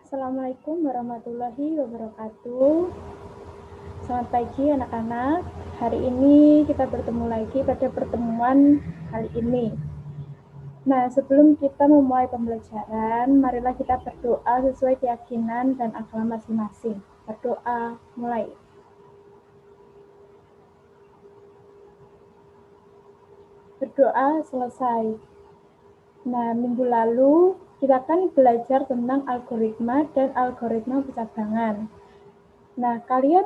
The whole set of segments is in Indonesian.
Assalamualaikum warahmatullahi wabarakatuh. Selamat pagi anak-anak. Hari ini kita bertemu lagi pada pertemuan kali ini. Nah, sebelum kita memulai pembelajaran, marilah kita berdoa sesuai keyakinan dan agama masing-masing. Berdoa, mulai. Berdoa selesai. Nah, minggu lalu kita kan belajar tentang algoritma dan algoritma percabangan. Nah, kalian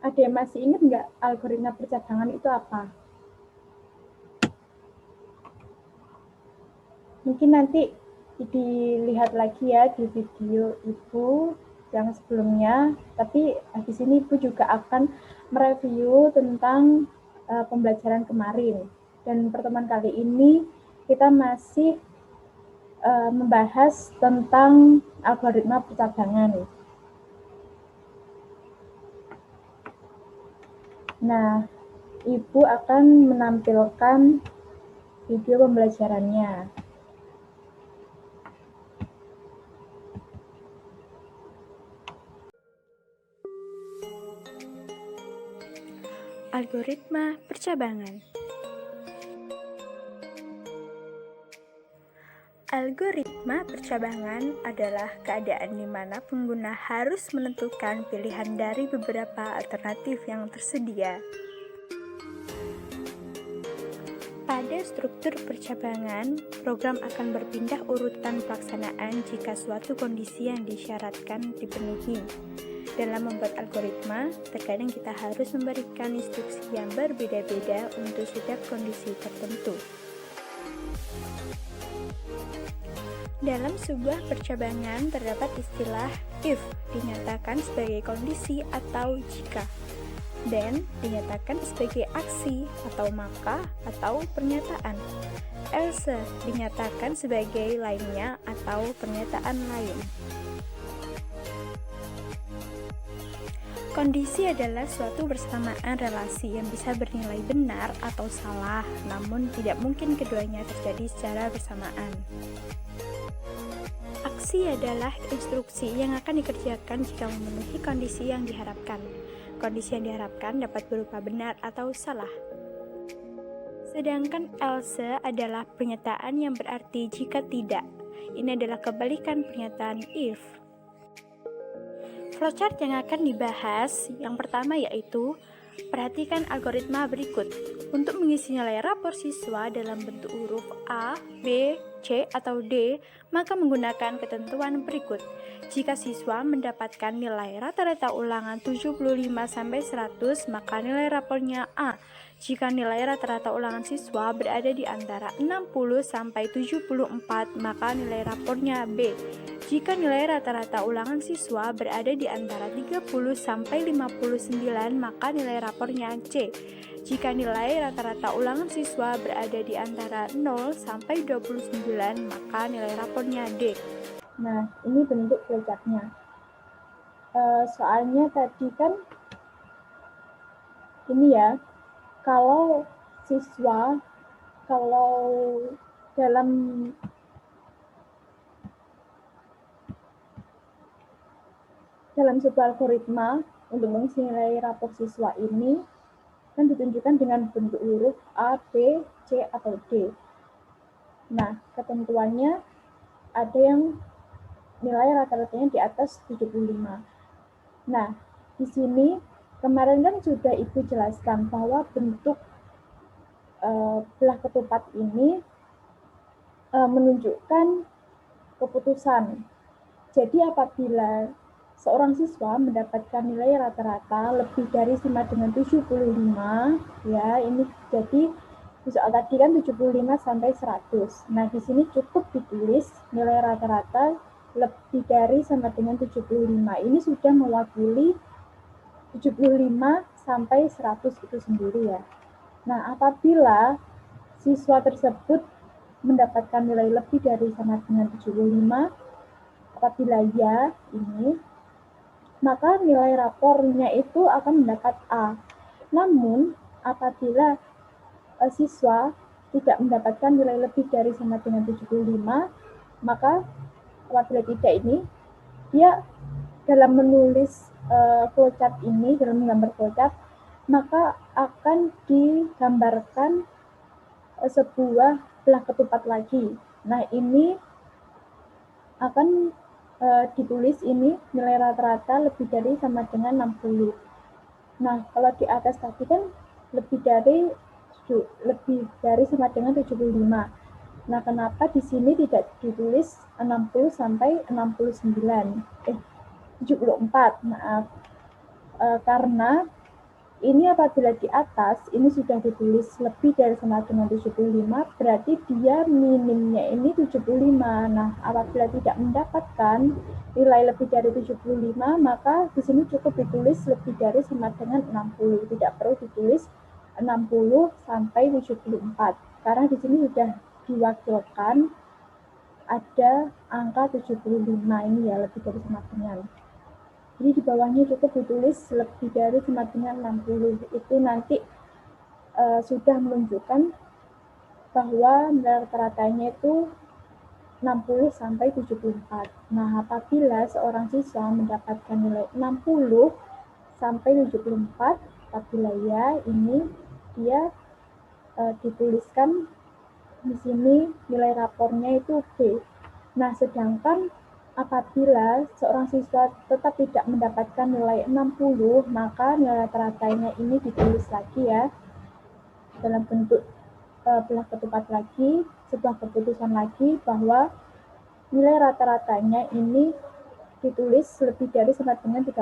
ada yang masih ingat nggak algoritma percabangan itu apa? Mungkin nanti dilihat lagi ya di video Ibu yang sebelumnya, tapi habis ini Ibu juga akan mereview tentang pembelajaran kemarin. Dan pertemuan kali ini kita masih membahas tentang algoritma percabangan. Nah, Ibu akan menampilkan video pembelajarannya. Algoritma percabangan. Algoritma percabangan adalah keadaan di mana pengguna harus menentukan pilihan dari beberapa alternatif yang tersedia. Pada struktur percabangan, program akan berpindah urutan pelaksanaan jika suatu kondisi yang disyaratkan dipenuhi. Dalam membuat algoritma, terkadang kita harus memberikan instruksi yang berbeda-beda untuk setiap kondisi tertentu. Dalam sebuah percabangan terdapat istilah if dinyatakan sebagai kondisi atau jika, then dinyatakan sebagai aksi atau maka atau pernyataan, else dinyatakan sebagai lainnya atau pernyataan lain. Kondisi adalah suatu persamaan relasi yang bisa bernilai benar atau salah, namun tidak mungkin keduanya terjadi secara bersamaan. Aksi adalah instruksi yang akan dikerjakan jika memenuhi kondisi yang diharapkan. Kondisi yang diharapkan dapat berupa benar atau salah. Sedangkan else adalah pernyataan yang berarti jika tidak. Ini adalah kebalikan pernyataan if. Flowchart yang akan dibahas yang pertama yaitu perhatikan algoritma berikut. Untuk mengisi nilai rapor siswa dalam bentuk huruf A, B, C, atau D, maka menggunakan ketentuan berikut. Jika siswa mendapatkan nilai rata-rata ulangan 75-100, maka nilai rapornya A. Jika nilai rata-rata ulangan siswa berada di antara 60-74, maka nilai rapornya B. Jika nilai rata-rata ulangan siswa berada di antara 30-59, maka nilai rapornya C. Jika nilai rata-rata ulangan siswa berada di antara 0-29, maka nilai rapornya D. Nah, ini bentuk flowchartnya. Soalnya tadi kan ini ya, kalau dalam sebuah algoritma untuk mengisi nilai rapor siswa ini kan ditunjukkan dengan bentuk huruf A, B, C, atau D. Nah, ketentuannya ada yang nilai rata-ratanya di atas 75. Nah, di sini kemarin kan sudah Ibu jelaskan bahwa bentuk belah ketupat ini menunjukkan keputusan. Jadi apabila seorang siswa mendapatkan nilai rata-rata lebih dari 5/75, ya ini jadi di soal tadi kan 75-100. Nah, di sini cukup ditulis nilai rata-rata lebih dari sama dengan 75. Ini sudah mewakili 75-100 itu sendiri ya. Nah, apabila siswa tersebut mendapatkan nilai lebih dari sama dengan 75, apabila ya ini, maka nilai rapornya itu akan mendapat A. Namun, apabila siswa tidak mendapatkan nilai lebih dari sama dengan 75, maka apabila tidak ini, dia dalam menulis flowchart ini, dalam menggambar flowchart, maka akan digambarkan sebuah belah ketupat lagi. Nah, ini akan ditulis ini nilai rata-rata lebih dari sama dengan 60. Nah, kalau di atas tadi kan lebih dari sama dengan 75. Nah, kenapa di sini tidak ditulis 60 sampai 69? 74, maaf. Karena ini apabila di atas ini sudah ditulis lebih dari sama dengan 75, berarti dia minimnya ini 75. Nah, apabila tidak mendapatkan nilai lebih dari 75, maka di sini cukup ditulis lebih dari sama dengan 60. Tidak perlu ditulis 60 sampai 74. Karena di sini sudah diwakilkan ada angka 75 ini ya, lebih dari sama dengan. Jadi di bawahnya cukup ditulis lebih dari sama dengan 60. Itu nanti sudah menunjukkan bahwa nilai rata-ratanya itu 60 sampai 74. Nah, apabila seorang siswa mendapatkan nilai 60 sampai 74, apabila ya, ini dia dituliskan di sini nilai rapornya itu B. Nah, sedangkan apabila seorang siswa tetap tidak mendapatkan nilai 60, maka nilai rata-ratanya ini ditulis lagi ya, dalam bentuk belah ketupat lagi, sebuah keputusan lagi bahwa nilai rata-ratanya ini ditulis lebih dari sama dengan 30.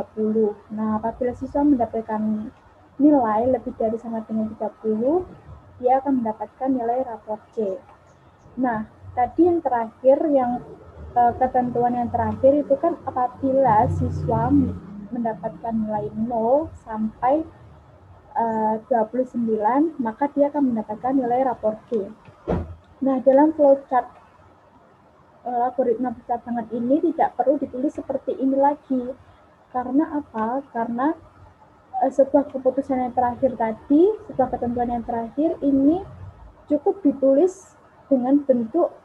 Nah, apabila siswa mendapatkan nilai lebih dari sama dengan 30, dia akan mendapatkan nilai rapor C. Nah, tadi yang terakhir, yang ketentuan yang terakhir itu kan apabila siswa mendapatkan nilai 0 sampai 29, maka dia akan mendapatkan nilai rapor G. Nah, dalam flowchart algoritma percabangan ini tidak perlu ditulis seperti ini lagi. Karena apa? Karena sebuah keputusan yang terakhir tadi, sebuah ketentuan yang terakhir ini cukup ditulis dengan bentuk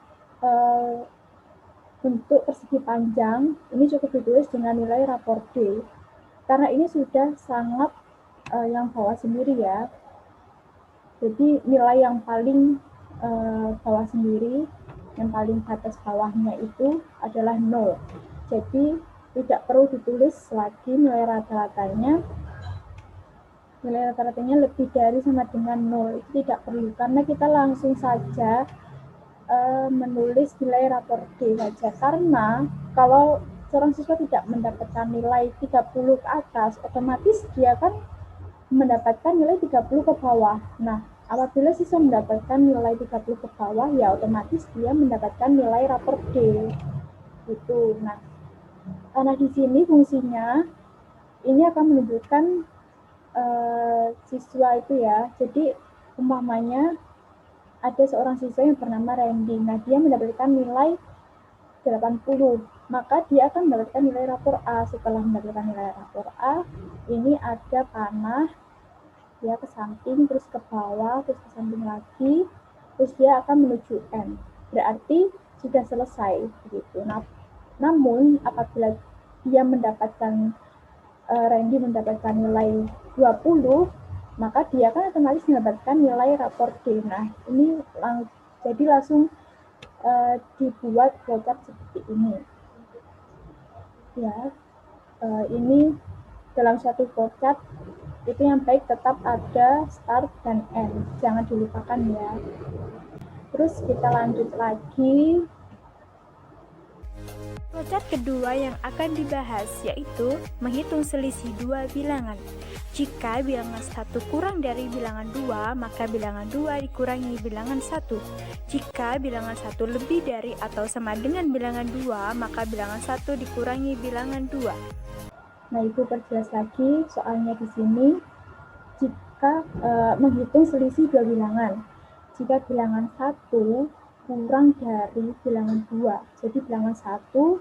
persegi panjang. Ini cukup ditulis dengan nilai rapor D. Karena ini sudah sangat yang bawah sendiri ya. Jadi nilai yang paling bawah sendiri, yang paling batas bawahnya itu adalah 0. Jadi tidak perlu ditulis lagi nilai rata-ratanya. Nilai rata-ratanya lebih dari sama dengan 0. Itu tidak perlu, karena kita langsung saja menulis nilai rapor D saja. Karena kalau seorang siswa tidak mendapatkan nilai 30 ke atas, otomatis dia kan mendapatkan nilai 30 ke bawah. Nah, apabila siswa mendapatkan nilai 30 ke bawah, ya otomatis dia mendapatkan nilai rapor D. Gitu. Nah, karena di sini fungsinya ini akan menunjukkan siswa itu ya. Jadi umpamanya ada seorang siswa yang bernama Randy. Nah, dia mendapatkan nilai 80. Maka dia akan mendapatkan nilai rapor A. Setelah mendapatkan nilai rapor A, ini ada panah, dia ke samping, terus ke bawah, terus ke samping lagi, terus dia akan menuju N. Berarti sudah selesai begitu. Nah, namun apabila dia mendapatkan Randy mendapatkan nilai 20, maka dia kan otomatis mendapatkan nilai rapor D. Nah, ini jadi langsung dibuat flowchart seperti ini. Ya, ini dalam satu flowchart itu yang baik tetap ada start dan end, jangan dilupakan ya. Terus kita lanjut lagi. Flowchart kedua yang akan dibahas yaitu menghitung selisih dua bilangan. Jika bilangan 1 kurang dari bilangan 2, maka bilangan 2 dikurangi bilangan 1. Jika bilangan 1 lebih dari atau sama dengan bilangan 2, maka bilangan 1 dikurangi bilangan 2. Nah, Ibu perjelas lagi soalnya di sini. Jika menghitung selisih dua bilangan. Jika bilangan 1 kurang dari bilangan 2. Jadi bilangan 1,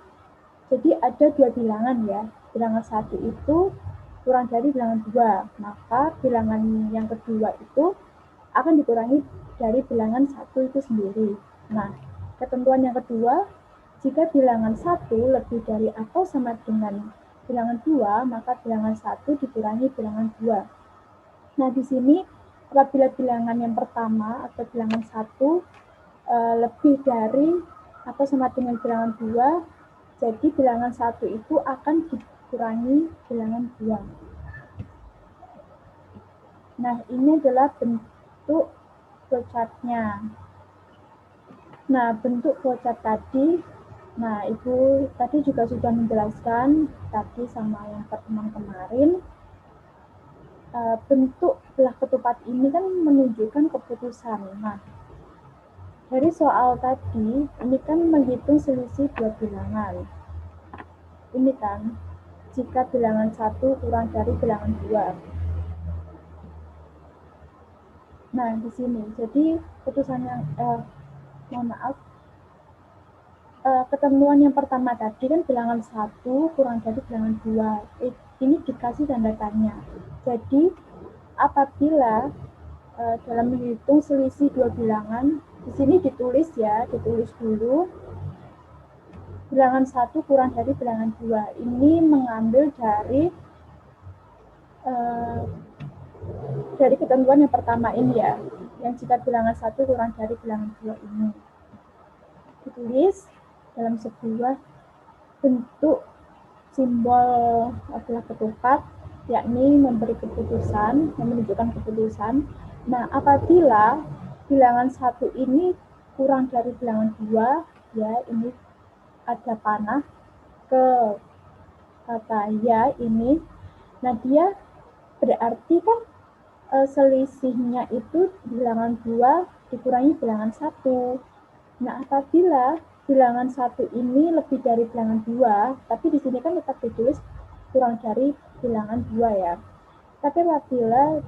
jadi ada dua bilangan ya. Bilangan 1 itu kurang dari bilangan 2, maka bilangan yang kedua itu akan dikurangi dari bilangan 1 itu sendiri. Nah, ketentuan yang kedua, Jika bilangan 1 lebih dari atau sama dengan bilangan 2, maka bilangan 1 dikurangi bilangan 2. Nah, di sini apabila bilangan yang pertama atau bilangan 1 lebih dari atau sama dengan bilangan 2, jadi bilangan 1 itu akan dikurangi bilangan 2. Nah, ini adalah bentuk flowchart-nya. Nah, bentuk flowchart tadi, nah Ibu tadi juga sudah menjelaskan tadi sama yang pertemuan kemarin, bentuk belah ketupat ini kan menunjukkan keputusan. Nah, dari soal tadi, ini kan menghitung selisih dua bilangan. Ini kan, jika bilangan 1 kurang dari bilangan 2. Nah, di sini, jadi keputusan yang, mohon maaf, ketemuan yang pertama tadi kan bilangan 1 kurang dari bilangan 2. Ini dikasih tanda tanya. Jadi, apabila dalam menghitung selisih dua bilangan, di sini ditulis ya, ditulis dulu bilangan 1 kurang dari bilangan 2. Ini mengambil dari ketentuan yang pertama ini ya, yang jika bilangan 1 kurang dari bilangan 2 ini. Ditulis dalam sebuah bentuk simbol belah ketupat, yakni memberi keputusan, menunjukkan keputusan. Nah, apabila bilangan 1 ini kurang dari bilangan 2, ya ini ada panah ke kata ya ini. Nah, dia berarti kan selisihnya itu bilangan 2 dikurangi bilangan 1. Nah, apabila bilangan 1 ini lebih dari bilangan 2, tapi di sini kan tetap ditulis kurang dari bilangan 2 ya. Tapi apabila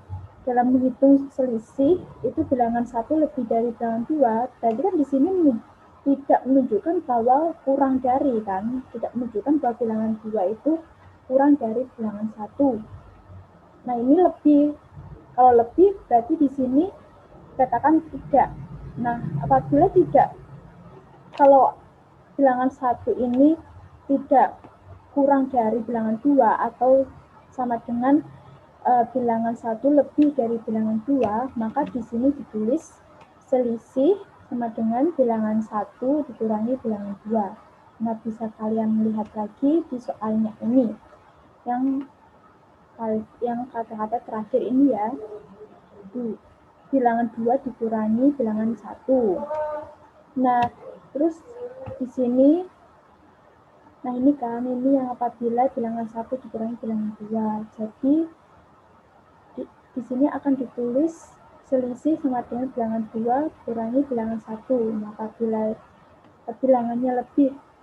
dalam menghitung selisih itu bilangan 1 lebih dari bilangan 2, berarti kan di sini tidak menunjukkan bahwa kurang dari kan, tidak menunjukkan bahwa bilangan 2 itu kurang dari bilangan 1. Nah, ini lebih. Kalau lebih berarti di sini katakan tidak. Nah, apabila tidak, kalau bilangan 1 ini tidak kurang dari bilangan 2 atau sama dengan bilangan 1 lebih dari bilangan 2, maka di sini ditulis selisih sama dengan bilangan 1 dikurangi bilangan 2. Nah, bisa kalian melihat lagi di soalnya ini. Yang kata-kata terakhir ini ya. Bilangan 2 dikurangi bilangan 1. Nah, terus di sini, nah ini kan, ini yang apabila bilangan 1 dikurangi bilangan 2. Jadi, di sini akan ditulis selisih sama dengan bilangan 2 kurangi bilangan 1. Nah, apabila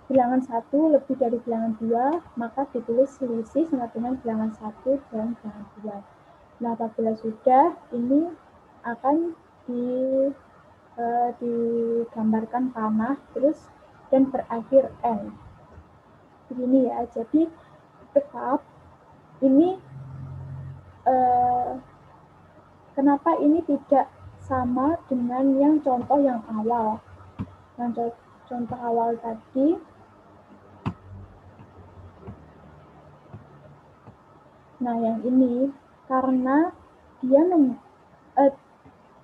bilangan 1 lebih dari bilangan 2, maka ditulis selisih sama dengan bilangan 1 dan bilangan 2. Nah, apabila sudah, ini akan digambarkan panah terus dan berakhir N. Begini ya, jadi tetap ini kenapa ini tidak sama dengan yang contoh yang awal. Yang contoh awal tadi, nah yang ini karena dia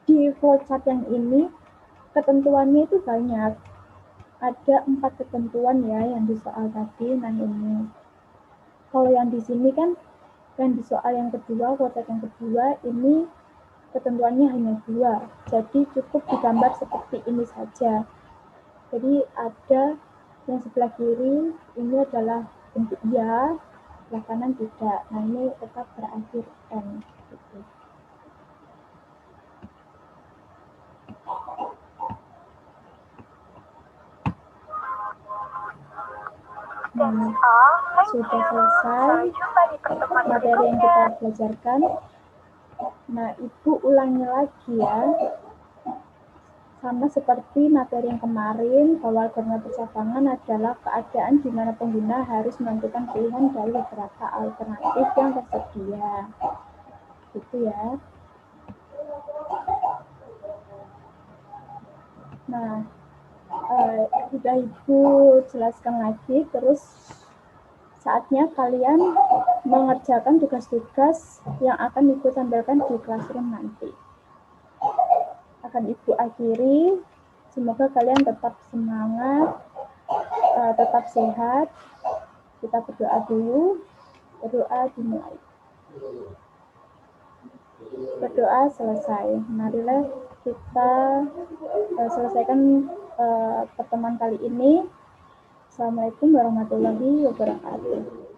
di flowchart yang ini ketentuannya itu banyak, ada 4 ketentuan ya yang di soal tadi. Nah ini kalau yang di sini kan yang di soal yang kedua, flowchart yang kedua ini ketentuannya hanya 2, jadi cukup digambar seperti ini saja. Jadi ada yang sebelah kiri ini adalah bentuk ya, sebelah kanan tidak. Nah ini tetap berakhir N gitu. Nah, sudah selesai materi yang kita belajarkan. Nah, Ibu ulangi lagi ya. Sama seperti materi yang kemarin, bahwa algoritma percabangan adalah keadaan di mana pengguna harus menentukan pilihan dari beberapa alternatif yang tersedia. Gitu ya. Nah, Sudah Ibu jelaskan lagi, terus saatnya kalian mengerjakan tugas-tugas yang akan Ibu tampilkan di classroom nanti. Akan Ibu akhiri, semoga kalian tetap semangat, tetap sehat. Kita berdoa dulu, berdoa dimulai. Berdoa selesai. Marilah kita selesaikan pertemuan kali ini. Assalamualaikum warahmatullahi wabarakatuh.